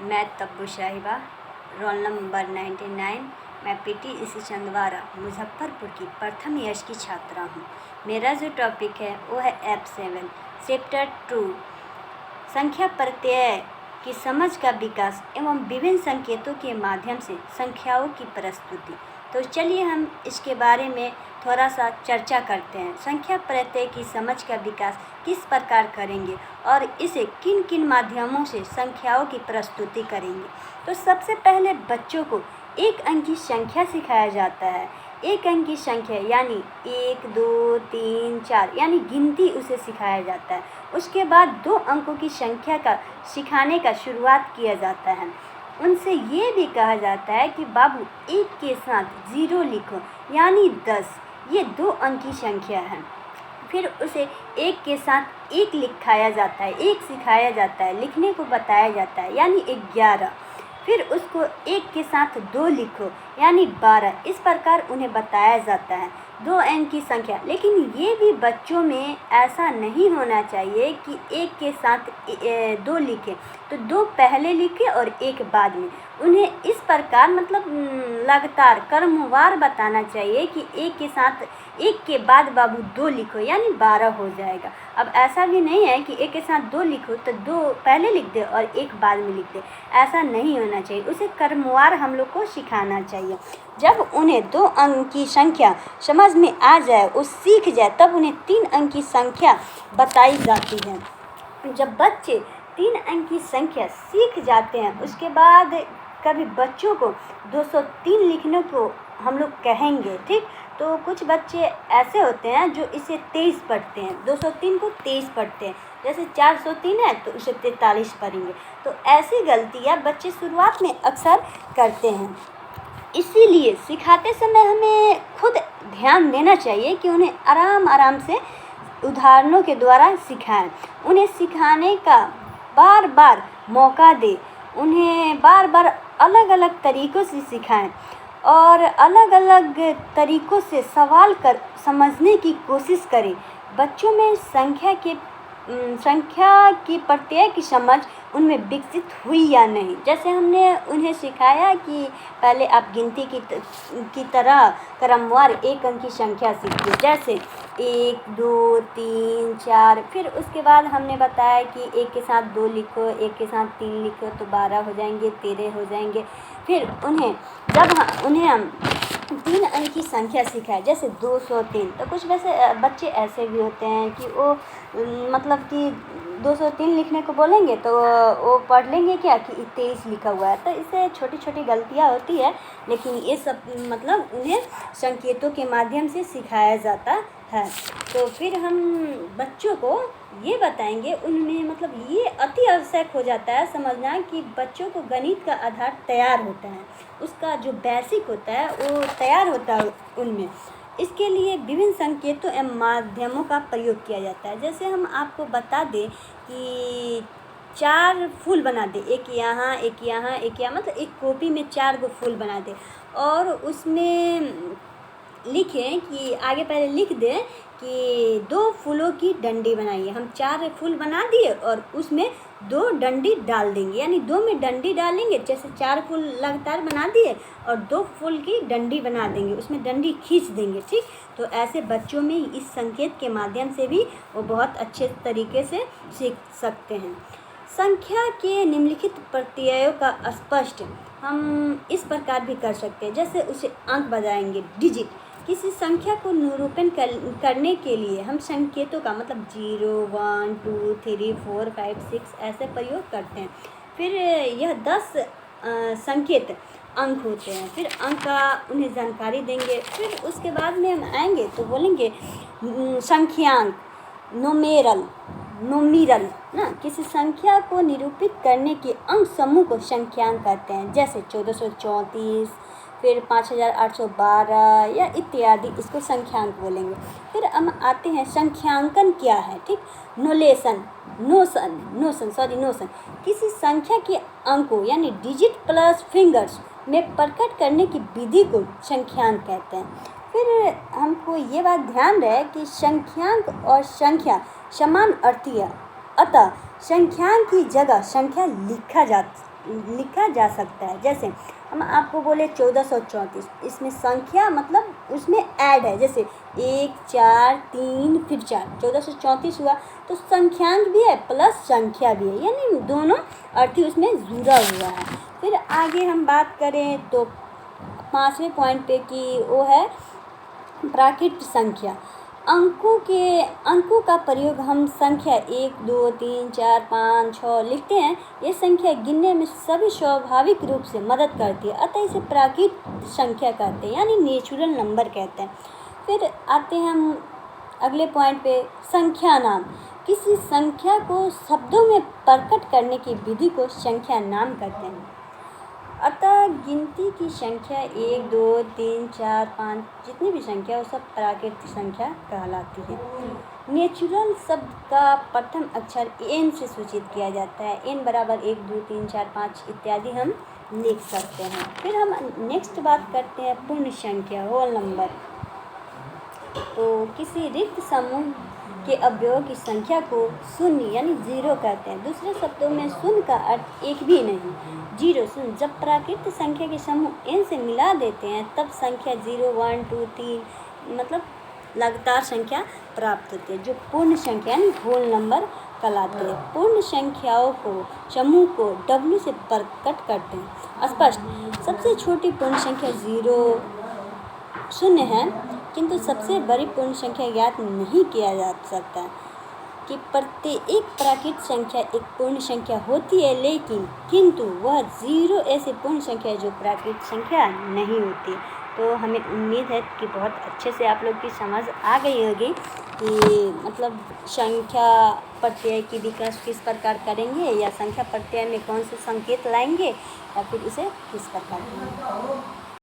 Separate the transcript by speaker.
Speaker 1: मैं तब्बू साहिबा, roll number 99। मैं पीटी ईसी चंदवारा मुजफ्फरपुर की प्रथम ईयर्स की छात्रा हूँ। मेरा जो टॉपिक है वो है F7 चैप्टर 2 संख्या प्रत्यय की समझ का विकास एवं विभिन्न संकेतों के माध्यम से संख्याओं की प्रस्तुति। तो चलिए हम इसके बारे में थोड़ा सा चर्चा करते हैं। संख्या प्रत्यय की समझ का विकास किस प्रकार करेंगे और इसे किन किन माध्यमों से संख्याओं की प्रस्तुति करेंगे। तो सबसे पहले बच्चों को एक अंक की संख्या सिखाया जाता है। एक अंक की संख्या यानी 1, 2, 3, 4 यानी गिनती उसे सिखाया जाता है। उसके बाद 2 अंकों की संख्या का सिखाने का शुरुआत किया जाता है। उनसे ये भी कहा जाता है कि बाबू 1 के साथ 0 लिखो यानी 10, ये 2 अंक की संख्या है। फिर उसे 1 के साथ 1 लिखाया जाता है, 1 सिखाया जाता है, लिखने को बताया जाता है यानी 11। फिर उसको 1 के साथ 2 लिखो यानी 12। इस प्रकार उन्हें बताया जाता है 2 अंक की संख्या। लेकिन ये भी बच्चों में ऐसा नहीं होना चाहिए कि 1 के साथ 2 लिखें तो 2 पहले लिखें और 1 बाद में। उन्हें इस प्रकार मतलब लगातार क्रमवार बताना चाहिए कि 1 के साथ 1 के बाद बाबू 2 लिखो यानी 12 हो जाएगा। अब ऐसा भी नहीं है कि 1 के साथ 2 लिखो तो 2 पहले लिख दे और 1 बाद में लिख दे, ऐसा नहीं होना चाहिए। उसे क्रमवार हम लोग को सिखाना चाहिए। जब उन्हें 2 अंक की संख्या समझ में आ जाए, वो सीख जाए, तब उन्हें 3 अंक की संख्या बताई जाती है। जब बच्चे 3 अंक की संख्या सीख जाते हैं उसके बाद कभी बच्चों को 203 लिखने को हम लोग कहेंगे, ठीक। तो कुछ बच्चे ऐसे होते हैं जो इसे 23 पढ़ते हैं, 203 को 23 पढ़ते हैं। जैसे 403 है तो उसे 43 पढ़ेंगे। तो ऐसी गलतियां बच्चे शुरुआत में अक्सर करते हैं। इसीलिए सिखाते समय हमें खुद ध्यान देना चाहिए कि उन्हें आराम आराम से उदाहरणों के द्वारा सिखाएं। उन्हें सिखाने का बार बार मौका दें। उन्हें बार बार अलग अलग तरीक़ों से सिखाएं और अलग अलग तरीक़ों से सवाल कर समझने की कोशिश करें। बच्चों में संख्या की प्रत्यय की समझ उनमें विकसित हुई या नहीं। जैसे हमने उन्हें सिखाया कि पहले आप गिनती की तरह क्रमवार 1 अंक की संख्या सीखिए, जैसे 1, 2, 3, 4। फिर उसके बाद हमने बताया कि 1 के साथ 2 लिखो, 1 के साथ 3 लिखो तो 12 हो जाएंगे, 13 हो जाएंगे। फिर उन्हें हम 3 अंक की संख्या सिखाए, जैसे 203। तो कुछ वैसे बच्चे ऐसे भी होते हैं कि वो मतलब कि 203 लिखने को बोलेंगे तो वो पढ़ लेंगे क्या कि 23 लिखा हुआ है। तो इससे छोटी छोटी गलतियां होती है, लेकिन ये सब मतलब उन्हें संकेतों के माध्यम से सिखाया जाता है। तो फिर हम बच्चों को ये बताएंगे, उनमें मतलब ये अति आवश्यक हो जाता है समझना कि बच्चों को गणित का आधार तैयार होता है, उसका जो बेसिक होता है वो तैयार होता है उनमें। इसके लिए विभिन्न संकेतों एवं माध्यमों का प्रयोग किया जाता है। जैसे हम आपको बता दें कि 4 फूल बना दे, एक यहाँ, एक यहाँ, एक यहाँ, मतलब एक कॉपी में 4 गो फूल बना दे और उसमें लिखें कि आगे पहले लिख दें कि 2 फूलों की डंडी बनाइए। हम 4 फूल बना दिए और उसमें 2 डंडी डाल देंगे, यानी 2 में डंडी डालेंगे। जैसे 4 फूल लगातार बना दिए और 2 फूल की डंडी बना देंगे, उसमें डंडी खींच देंगे, ठीक। तो ऐसे बच्चों में इस संकेत के माध्यम से भी वो बहुत अच्छे तरीके से सीख सकते हैं। संख्या के निम्नलिखित प्रत्ययों का स्पष्ट हम इस प्रकार भी कर सकते हैं। जैसे उसे अंक बताएंगे, डिजिट। किसी संख्या को निरूपण करने के लिए हम संकेतों का मतलब 0, 1, 2, 3, 4, 5, 6 ऐसे प्रयोग करते हैं। फिर यह 10 संकेत अंक होते हैं। फिर अंक का उन्हें जानकारी देंगे। फिर उसके बाद में हम आएंगे तो बोलेंगे संख्यांक, नोमिरल ना। किसी संख्या को निरूपित करने के अंक समूह को संख्यांक कहते हैं। जैसे 1434, फिर 5812 या इत्यादि, इसको संख्यांक बोलेंगे। फिर हम आते हैं संख्यांकन क्या है, ठीक। नोशन किसी संख्या के अंकों यानी डिजिट प्लस फिंगर्स में प्रकट करने की विधि को संख्यांक कहते हैं। फिर हमको ये बात ध्यान रहे कि संख्यांक और संख्या समान अर्थी है, अतः संख्यांक की जगह संख्या लिखा लिखा जा सकता है। जैसे हम आपको बोले 1434, इसमें संख्या मतलब उसमें ऐड है, जैसे 1 4 3 फिर 4, 1434 हुआ। तो संख्यांक भी है प्लस संख्या भी है, यानी दोनों अर्थ ही उसमें जुड़ा हुआ है। फिर आगे हम बात करें तो 5वें पॉइंट पे कि वो है प्राकृत संख्या। अंकों का प्रयोग हम संख्या 1 2 3 4 5 6 लिखते हैं। ये संख्या गिनने में सभी स्वाभाविक रूप से मदद करती है, अतः इसे प्राकृत संख्या कहते हैं, यानी नेचुरल नंबर कहते हैं। फिर आते हैं हम अगले पॉइंट पे, संख्या नाम। किसी संख्या को शब्दों में प्रकट करने की विधि को संख्या नाम कहते हैं। अतः गिनती की संख्या 1 2 3 4 5 जितनी भी संख्या वो सब प्राकृतिक संख्या कहलाती है। नेचुरल शब्द का प्रथम अक्षर एन से सूचित किया जाता है। एन बराबर 1 2 3 4 5 इत्यादि हम लिख सकते हैं। फिर हम नेक्स्ट बात करते हैं पूर्ण संख्या, होल नंबर। तो किसी रिक्त समूह के अवयवों की संख्या को शून्य यानी जीरो कहते हैं। दूसरे शब्दों में शून्य का अर्थ एक भी नहीं, जीरो शून्य। जब प्राकृत संख्या के समूह n से मिला देते हैं तब संख्या 0 1 2 3 मतलब लगातार संख्या प्राप्त होती है, जो पूर्ण संख्या यानी होल नंबर कहलाते हैं। पूर्ण संख्याओं को समूह को W से प्रकट करते हैं। स्पष्ट सबसे छोटी पूर्ण संख्या 0 है, किंतु सबसे बड़ी पूर्ण संख्या ज्ञात नहीं किया जा सकता कि प्रत्येक प्राकृत संख्या एक पूर्ण संख्या होती है, लेकिन किंतु वह 0 ऐसी पूर्ण संख्या है जो प्राकृत संख्या नहीं होती। तो हमें उम्मीद है कि बहुत अच्छे से आप लोग की समझ आ गई होगी कि मतलब संख्या प्रत्यय की विकास किस प्रकार करेंगे, या संख्या प्रत्यय में कौन से संकेत लाएंगे, या फिर उसे किस प्रकार करेंगे।